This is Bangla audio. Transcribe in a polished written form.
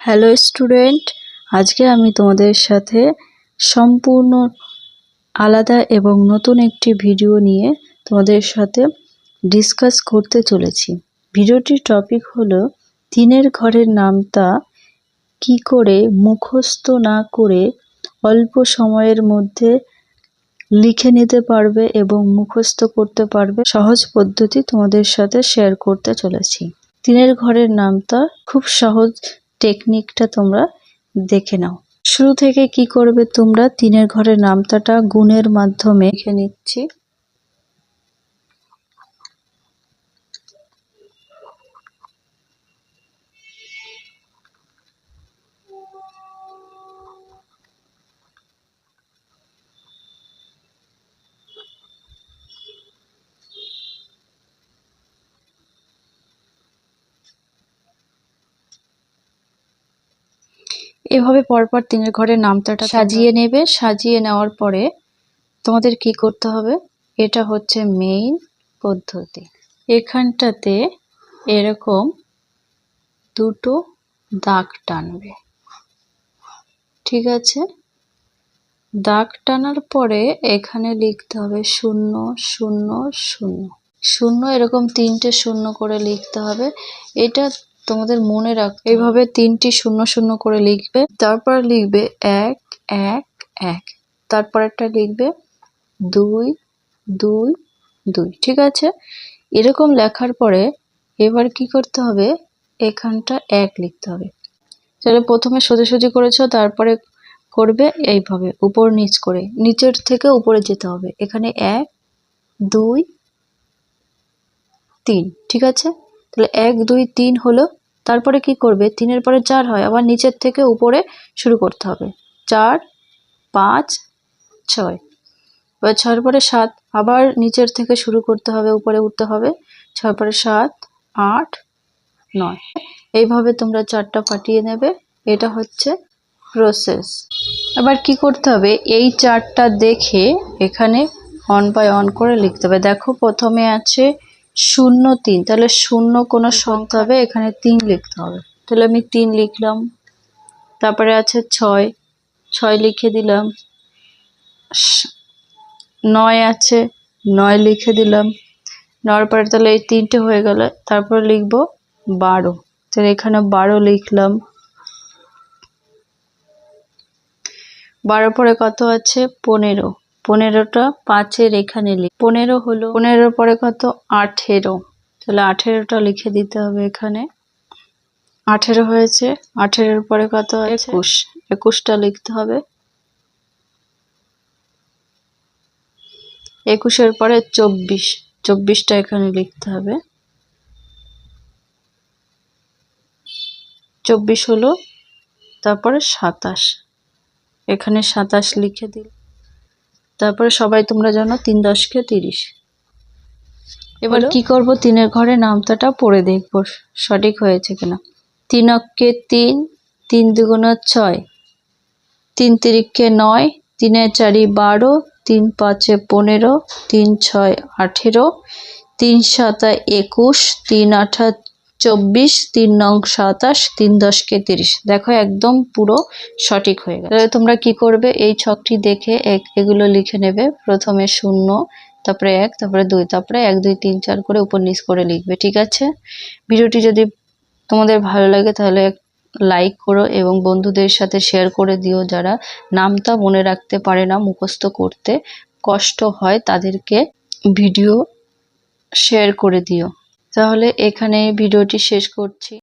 হ্যালো স্টুডেন্ট, আজকে আমি তোমাদের সাথে সম্পূর্ণ আলাদা এবং নতুন একটি ভিডিও নিয়ে তোমাদের সাথে ডিসকাস করতে চলেছি। ভিডিওটির টপিক হলো তিনের ঘরের নামতা কি করে মুখস্থ না করে অল্প সময়ের মধ্যে লিখে নিতে পারবে এবং মুখস্থ করতে পারবে, সহজ পদ্ধতি তোমাদের সাথে শেয়ার করতে চলেছি। তিনের ঘরের নামতা খুব সহজ টেকনিকটা তোমরা দেখে নাও। শুরু থেকে কি করবে, তোমরা তিনের ঘরের নামতাটা গুণের মাধ্যমে লিখে নিচ্ছি। এভাবে পরপর তিনের ঘরের নামতাটা সাজিয়ে নেবে। সাজিয়ে নেওয়ার পরে তোমাদের কি করতে হবে, এটা হচ্ছে মেইন পদ্ধতি। এখানটাতে এরকম দুটো দাগ টানবে, ঠিক আছে? দাগ টানার পরে এখানে লিখতে হবে 0 0 0 0, এরকম 3টে 0 করে লিখতে হবে। এটা তোমাদের মনে রাখতে, এইভাবে 3টি 0 0 করে লিখবে। তারপর লিখবে 1 1 1, তারপর একটা লিখবে 2 2 2, ঠিক আছে? এরকম লেখার পরে এবার কি করতে হবে, এখানটা 1 লিখতে হবে। তাহলে প্রথমে সোজাসুজি করেছো, তারপরে করবে এইভাবে উপর নিচ করে, নিচের থেকে উপরে যেতে হবে। এখানে 1 2 3, ঠিক আছে? তাহলে 1 2 3 হলো। তারপরে কি করবে, 3-এর পরে 4 হয়, আবার নিচের থেকে উপরে শুরু করতে হবে। 4 5 6, এবার 6-এর পরে 7, আবার নিচের থেকে শুরু করতে হবে, উপরে উঠতে হবে। 6-এর পরে 7 8 9, এইভাবে তোমরা 4টা ফাটিয়ে নেবে। এটা হচ্ছে প্রসেস। এবার কি করতে হবে, এই 4টা দেখে এখানে 1 বাই 1 করে লিখতে হবে। দেখো প্রথমে আছে 0 3, তাহলে 0 কোনো সংখ্যা হবে, এখানে 3 লিখতে হবে। তাহলে আমি 3 লিখলাম। তারপরে আছে 6 6 লিখে দিলাম। 9 আছে, 9 লিখে দিলাম। 9-এর পরে তাহলে এই 3টে হয়ে গেল। তারপর লিখবো 12, তাহলে এখানে 12 লিখলাম। 12 পরে কত আছে 15, 15টা 5-এর এখানে 15 হলো। 15-এর পরে কত 18, তাহলে 18টা লিখে দিতে হবে এখানে। 18 হয়েছে। 18-এর পরে কত আছে 21, 21টা লিখতে হবে। 21-এর পরে 24, 24টা এখানে লিখতে হবে। 24 হলো। তারপরে 27, এখানে 27 লিখে দিল। তারপরে সবাই তোমরা জানো 3 10 কে 30। এবার কি করব, তিনের ঘরে নামতাটা পড়ে দেখব সঠিক হয়েছে কিনা। 3 অক্ষে 3, 3 দুগুণে 6, 3 তিরিকে 9, 3 4 12, 3 5 15, 3 6 18, 3 7 21, 3 8 24, 3 9 27, 3 10 কে 30। দেখো একদম পুরো সঠিক হয়ে গেল। তাহলে তোমরা কি করবে, এই ছকটি দেখে এগুলো লিখে নেবে। প্রথমে 0, তারপরে 1, তারপরে 2, তারপরে 1 2 3 4 করে উপর নিচ করে লিখবে, ঠিক আছে? ভিডিওটি যদি তোমাদের ভালো লাগে তাহলে লাইক করো এবং বন্ধুদের সাথে শেয়ার করে দিও। যারা নামতা মনে রাখতে পারে না, মুখস্থ করতে কষ্ট হয়, তাদেরকে ভিডিও শেয়ার করে দিও। তাহলে এখানে ভিডিওটি শেষ করছি।